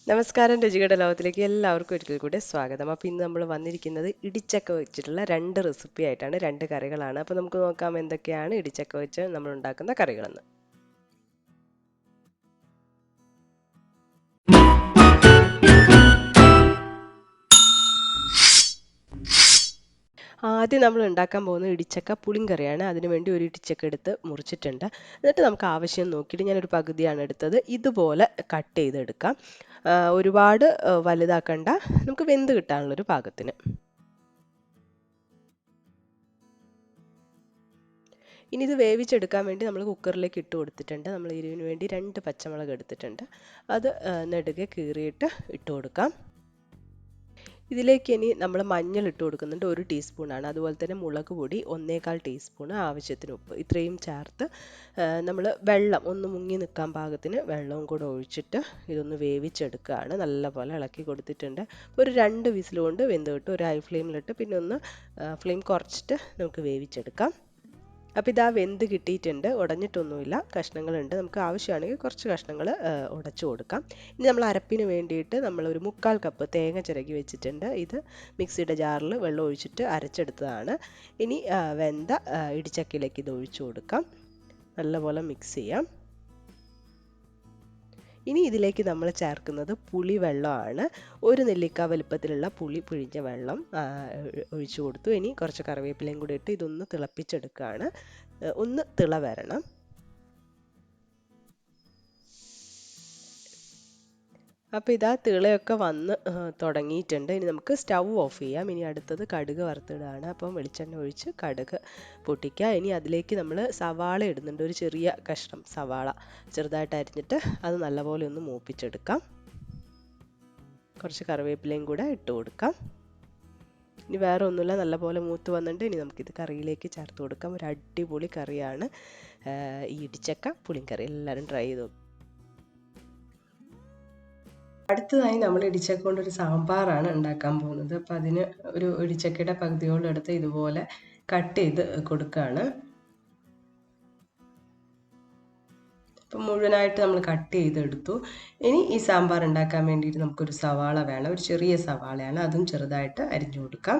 നമസ്കാരം രുചിയുടെ ലോകത്തിലേക്ക് എല്ലാവർക്കും ഒരിക്കൽ കൂടി സ്വാഗതം. അപ്പോൾ ഇന്ന് നമ്മൾ വന്നിരിക്കുന്നത് ഇടിച്ചക്ക വെച്ചിട്ടുള്ള രണ്ട് റെസിപ്പി ആയിട്ടാണ്, രണ്ട് കറികളാണ്. അപ്പോൾ നമുക്ക് നോക്കാം എന്തൊക്കെയാണ് ഇടിച്ചക്ക വെച്ച് നമ്മൾ ഉണ്ടാക്കുന്ന കറികളെന്ന്. ആദ്യം നമ്മൾ ഉണ്ടാക്കാൻ പോകുന്നത് ഇടിച്ചക്ക പുളിങ്കറിയാണ്. അതിനുവേണ്ടി ഒരു ഇടിച്ചക്ക എടുത്ത് മുറിച്ചിട്ടുണ്ട്. എന്നിട്ട് നമുക്ക് ആവശ്യം നോക്കിയിട്ട് ഞാനൊരു പകുതിയാണ് എടുത്തത്. ഇതുപോലെ കട്ട് ചെയ്തെടുക്കാം. ഒരുപാട് വലുതാക്കണ്ട, നമുക്ക് വെന്ത് കിട്ടാനുള്ളൊരു പാകത്തിന്. ഇനി ഇത് വേവിച്ചെടുക്കാൻ വേണ്ടി നമ്മൾ കുക്കറിലേക്ക് ഇട്ട് കൊടുത്തിട്ടുണ്ട്. നമ്മൾ ഇതിനു വേണ്ടി 2 പച്ചമുളക് എടുത്തിട്ടുണ്ട്. അത് നെടുകെ കീറിയിട്ട് ഇട്ട് കൊടുക്കാം. ഇതിലേക്ക് ഇനി നമ്മൾ മഞ്ഞൾ ഇട്ട് കൊടുക്കുന്നുണ്ട്, 1 ടീസ്പൂണാണ്. അതുപോലെ തന്നെ മുളക് പൊടി 1/4 ടീസ്പൂൺ, ആവശ്യത്തിന് ഉപ്പ്, ഇത്രയും ചേർത്ത് നമ്മൾ വെള്ളം ഒന്ന് മുങ്ങി നിൽക്കാൻ പാകത്തിന് വെള്ളവും കൂടെ ഒഴിച്ചിട്ട് ഇതൊന്ന് വേവിച്ചെടുക്കുകയാണ്. നല്ലപോലെ ഇളക്കി കൊടുത്തിട്ടുണ്ട്. ഒരു 2 വിസിൽ കൊണ്ട് വെന്ത് കിട്ടും. ഒരു ഹൈ ഫ്ലെയിമിലിട്ട് പിന്നെ ഒന്ന് ഫ്ലെയിം കുറച്ചിട്ട് നമുക്ക് വേവിച്ചെടുക്കാം. അപ്പോൾ ഇതാ വെന്ത് കിട്ടിയിട്ടുണ്ട്, ഉടഞ്ഞിട്ടൊന്നുമില്ല, കഷ്ണങ്ങളുണ്ട്. നമുക്ക് ആവശ്യമാണെങ്കിൽ കുറച്ച് കഷ്ണങ്ങൾ ഉടച്ചു കൊടുക്കാം. ഇനി നമ്മൾ അരപ്പിന് വേണ്ടിയിട്ട് നമ്മൾ ഒരു 3/4 കപ്പ് തേങ്ങ ചിരകി വെച്ചിട്ടുണ്ട്. ഇത് മിക്സിയുടെ ജാറിൽ വെള്ളം ഒഴിച്ചിട്ട് അരച്ചെടുത്തതാണ്. ഇനി വെന്ത ഇടിച്ചക്കയിലേക്ക് ഇത് ഒഴിച്ചു കൊടുക്കാം. നല്ലപോലെ മിക്സ് ചെയ്യാം. ഇനി ഇതിലേക്ക് നമ്മൾ ചേർക്കുന്നത് പുളി വെള്ളമാണ്. 1 നെല്ലിക്ക വലുപ്പത്തിലുള്ള പുളി പിഴിഞ്ഞ വെള്ളം ഒഴിച്ചു കൊടുത്തു. ഇനി കുറച്ച് കറിവേപ്പിലയും കൂടി ഇട്ട് ഇതൊന്ന് തിളപ്പിച്ചെടുക്കുകയാണ്. ഒന്ന് തിള വരണം. അപ്പോൾ ഇതാ തിളയൊക്കെ വന്ന് തുടങ്ങിയിട്ടുണ്ട്. ഇനി നമുക്ക് സ്റ്റൗ ഓഫ് ചെയ്യാം. ഇനി അടുത്തത് കടുക് വറുത്തിടുകയാണ്. അപ്പം വെളിച്ചെണ്ണ ഒഴിച്ച് കടുക് പൊട്ടിക്കുക. ഇനി അതിലേക്ക് നമ്മൾ സവാള ഇടുന്നുണ്ട്, ഒരു ചെറിയ കഷ്ണം സവാള ചെറുതായിട്ട് അരിഞ്ഞിട്ട് അത് നല്ലപോലെ ഒന്ന് മൂപ്പിച്ചെടുക്കാം. കുറച്ച് കറിവേപ്പിലയും കൂടെ ഇട്ട് കൊടുക്കാം. ഇനി വേറെ ഒന്നുമില്ല, നല്ലപോലെ മൂത്ത് വന്നിട്ട് ഇനി നമുക്കിത് കറിയിലേക്ക് ചേർത്ത് കൊടുക്കാം. ഒരു അടിപൊളി കറിയാണ് ഈ ഇടിച്ചക്ക പുളിങ്കറി. എല്ലാവരും ട്രൈ ചെയ്ത് നോക്കും. അടുത്തതായി നമ്മൾ ഇടിച്ചക്ക കൊണ്ടൊരു സാമ്പാറാണ് ഉണ്ടാക്കാൻ പോകുന്നത്. അപ്പോൾ അതിന് ഒരു ഇടിച്ചക്കയുടെ പകുതിയോളം എടുത്ത് ഇതുപോലെ കട്ട് ചെയ്ത് കൊടുക്കുകയാണ്. അപ്പം മുഴുവനായിട്ട് നമ്മൾ കട്ട് ചെയ്തെടുത്തു. ഇനി ഈ സാമ്പാർ ഉണ്ടാക്കാൻ വേണ്ടിയിട്ട് നമുക്കൊരു സവാള വേണം. ഒരു ചെറിയ സവാളയാണ്, അതും ചെറുതായിട്ട് അരിഞ്ഞു കൊടുക്കാം.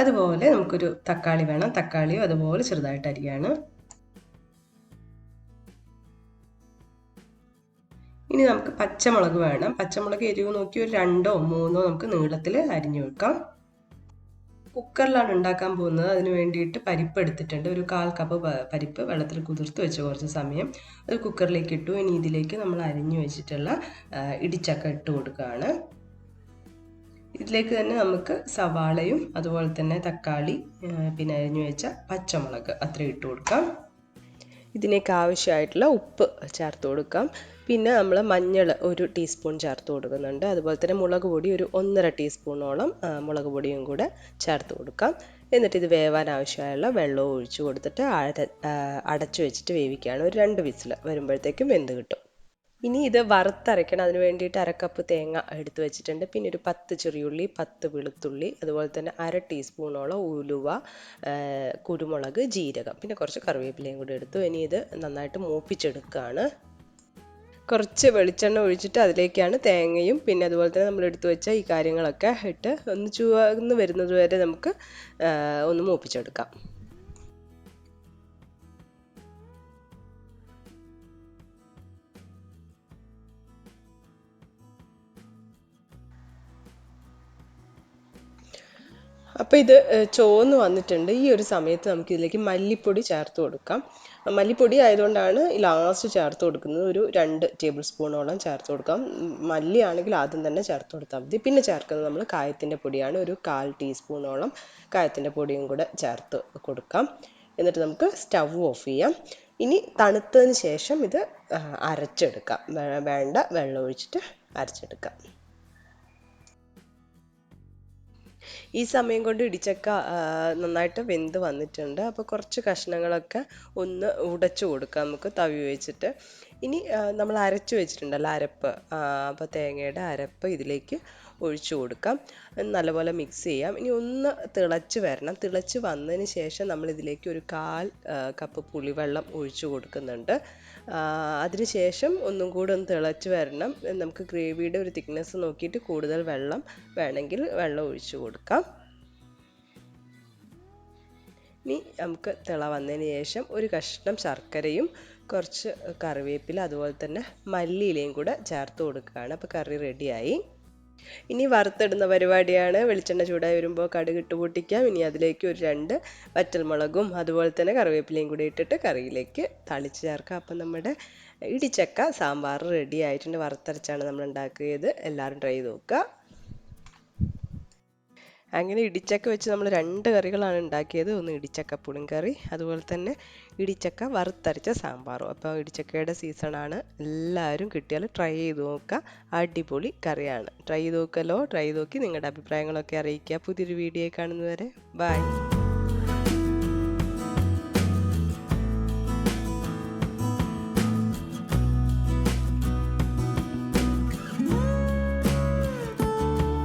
അതുപോലെ നമുക്കൊരു തക്കാളി വേണം, തക്കാളിയും അതുപോലെ ചെറുതായിട്ട് അരിയാണ്. ഇനി നമുക്ക് പച്ചമുളക് വേണം. പച്ചമുളക് എരിവ് നോക്കി ഒരു 2ഓ 3ഓ നമുക്ക് നീളത്തിൽ അരിഞ്ഞു വെക്കാം. കുക്കറിലാണ് ഉണ്ടാക്കാൻ പോകുന്നത്. അതിന് വേണ്ടിയിട്ട് പരിപ്പ് എടുത്തിട്ടുണ്ട്. ഒരു 1/4 കപ്പ് പരിപ്പ് വെള്ളത്തിൽ കുതിർത്ത് വെച്ച് കുറച്ച് സമയം അത് കുക്കറിലേക്ക് ഇട്ടു. ഇനി ഇതിലേക്ക് നമ്മൾ അരിഞ്ഞു വെച്ചിട്ടുള്ള ഇടിച്ചക്ക ഇട്ട് കൊടുക്കുകയാണ്. ഇതിലേക്ക് തന്നെ നമുക്ക് സവാളയും അതുപോലെ തന്നെ തക്കാളി, പിന്നെ അരിഞ്ഞു വെച്ച പച്ചമുളക് അത്രയും ഇട്ട് കൊടുക്കാം. ഇതിനേക്ക് ആവശ്യമായിട്ടുള്ള ഉപ്പ് ചേർത്ത് കൊടുക്കാം. പിന്നെ നമ്മൾ മഞ്ഞൾ 1 ടീസ്പൂൺ ചേർത്ത് കൊടുക്കുന്നുണ്ട്. അതുപോലെ തന്നെ മുളക് പൊടി ഒരു 1.5 ടീസ്പൂണോളം മുളക് പൊടിയും കൂടെ ചേർത്ത് കൊടുക്കാം. എന്നിട്ട് ഇത് വേവാൻ ആവശ്യമായുള്ള വെള്ളവും ഒഴിച്ചു കൊടുത്തിട്ട് അടച്ചു വെച്ചിട്ട് വേവിക്കുകയാണ്. ഒരു 2 വിസിൽ വരുമ്പോഴത്തേക്കും വെന്ത് കിട്ടും. ഇനി ഇത് വറുത്തരയ്ക്കണം. അതിന് വേണ്ടിയിട്ട് 1/2 കപ്പ് തേങ്ങ എടുത്ത് വെച്ചിട്ടുണ്ട്. പിന്നെ ഒരു 10 ചെറിയുള്ളി, 10 വെളുത്തുള്ളി, അതുപോലെ തന്നെ 1/2 ടീസ്പൂണോളം ഉലുവ, കുരുമുളക്, ജീരകം, പിന്നെ കുറച്ച് കറിവേപ്പിലയും കൂടി എടുത്തു. ഇനി ഇത് നന്നായിട്ട് മൂപ്പിച്ചെടുക്കുകയാണ്. കുറച്ച് വെളിച്ചെണ്ണ ഒഴിച്ചിട്ട് അതിലേക്കാണ് തേങ്ങയും പിന്നെ അതുപോലെ തന്നെ നമ്മൾ എടുത്തു വെച്ച ഈ കാര്യങ്ങളൊക്കെ ഇട്ട് ഒന്ന് ചുവന്ന് വരുന്നത് വരെ നമുക്ക് ഒന്ന് മൂപ്പിച്ചെടുക്കാം. അപ്പോൾ ഇത് ചുവന്ന് വന്നിട്ടുണ്ട്. ഈ ഒരു സമയത്ത് നമുക്ക് ഇതിലേക്ക് മല്ലിപ്പൊടി ചേർത്ത് കൊടുക്കാം. മല്ലിപ്പൊടി ആയതുകൊണ്ടാണ് ലാസ്റ്റ് ചേർത്ത് കൊടുക്കുന്നത്. ഒരു 2 ടേബിൾ സ്പൂണോളം ചേർത്ത് കൊടുക്കാം. മല്ലി ആണെങ്കിൽ ആദ്യം തന്നെ ചേർത്ത് കൊടുത്താൽ മതി. പിന്നെ ചേർക്കുന്നത് നമ്മൾ കായത്തിൻ്റെ പൊടിയാണ്. ഒരു 1/4 ടീസ്പൂണോളം കായത്തിൻ്റെ പൊടിയും കൂടെ ചേർത്ത് കൊടുക്കാം. എന്നിട്ട് നമുക്ക് സ്റ്റവ് ഓഫ് ചെയ്യാം. ഇനി തണുത്തതിന് ശേഷം ഇത് അരച്ചെടുക്കാം. വേണ്ട വെള്ളം ഒഴിച്ചിട്ട് അരച്ചെടുക്കാം. ഈ സമയം കൊണ്ട് ഇടിച്ചക്ക നന്നായിട്ട് വെന്ത് വന്നിട്ടുണ്ട്. അപ്പോൾ കുറച്ച് കഷ്ണങ്ങളൊക്കെ ഒന്ന് ഉടച്ചു കൊടുക്കാം നമുക്ക് തവി വെച്ചിട്ട്. ഇനി നമ്മൾ അരച്ചു വെച്ചിട്ടുണ്ടല്ലോ അരപ്പ്, അപ്പോൾ തേങ്ങയുടെ അരപ്പ് ഇതിലേക്ക് ഒഴിച്ചു കൊടുക്കാം. നല്ലപോലെ മിക്സ് ചെയ്യാം. ഇനി ഒന്ന് തിളച്ച് വരണം. തിളച്ച് വന്നതിന് ശേഷം നമ്മൾ ഇതിലേക്ക് ഒരു 1/4 കപ്പ് പുളിവെള്ളം ഒഴിച്ചു കൊടുക്കുന്നുണ്ട്. അതിനുശേഷം ഒന്നും കൂടെ ഒന്ന് തിളച്ച് വരണം. നമുക്ക് ഗ്രേവിയുടെ ഒരു തിക്നെസ് നോക്കിയിട്ട് കൂടുതൽ വെള്ളം വേണമെങ്കിൽ വെള്ളം ഒഴിച്ചു കൊടുക്കാം. ഇനി നമുക്ക് തിള വന്നതിന് ശേഷം ഒരു കഷ്ണം ശർക്കരയും കുറച്ച് കറിവേപ്പില അതുപോലെ തന്നെ മല്ലിയിലയും കൂടെ ചേർത്ത് കൊടുക്കുകയാണ്. അപ്പോൾ കറി റെഡിയായി. ഇനി വറുത്തിടുന്ന പരിപാടിയാണ്. വെളിച്ചെണ്ണ ചൂടായി വരുമ്പോൾ കടുക് ഇട്ട് പൊട്ടിക്കാം. ഇനി അതിലേക്ക് ഒരു 2 വറ്റൽമുളകും അതുപോലെ തന്നെ കറിവേപ്പിലയും കൂടി ഇട്ടിട്ട് കറിയിലേക്ക് തളിച്ച് ചേർക്കാം. അപ്പം നമ്മുടെ ഇടിച്ചക്ക സാമ്പാർ റെഡി ആയിട്ടുണ്ട്. വറുത്തരച്ചാണ് നമ്മൾ ഉണ്ടാക്കിയത്. എല്ലാവരും ട്രൈ ചെയ്ത് നോക്കുക. അങ്ങനെ ഇടിച്ചക്ക വെച്ച് നമ്മൾ 2 കറികളാണ് ഉണ്ടാക്കിയത്. ഒന്ന് ഇടിച്ചക്ക പുളിങ്കറി, അതുപോലെ തന്നെ ഇടിച്ചക്ക വറുത്തരച്ച സാമ്പാറും. അപ്പോൾ ഇടിച്ചക്കയുടെ സീസണാണ്. എല്ലാവരും കിട്ടിയാൽ ട്രൈ ചെയ്ത് നോക്കുക. അടിപൊളി കറിയാണ്. ട്രൈ ചെയ്ത് നോക്കല്ലോ. ട്രൈ ചെയ്ത് നോക്കി നിങ്ങളുടെ അഭിപ്രായങ്ങളൊക്കെ അറിയിക്കുക. പുതിയൊരു വീഡിയോ കാണുന്നതുവരെ ബൈ.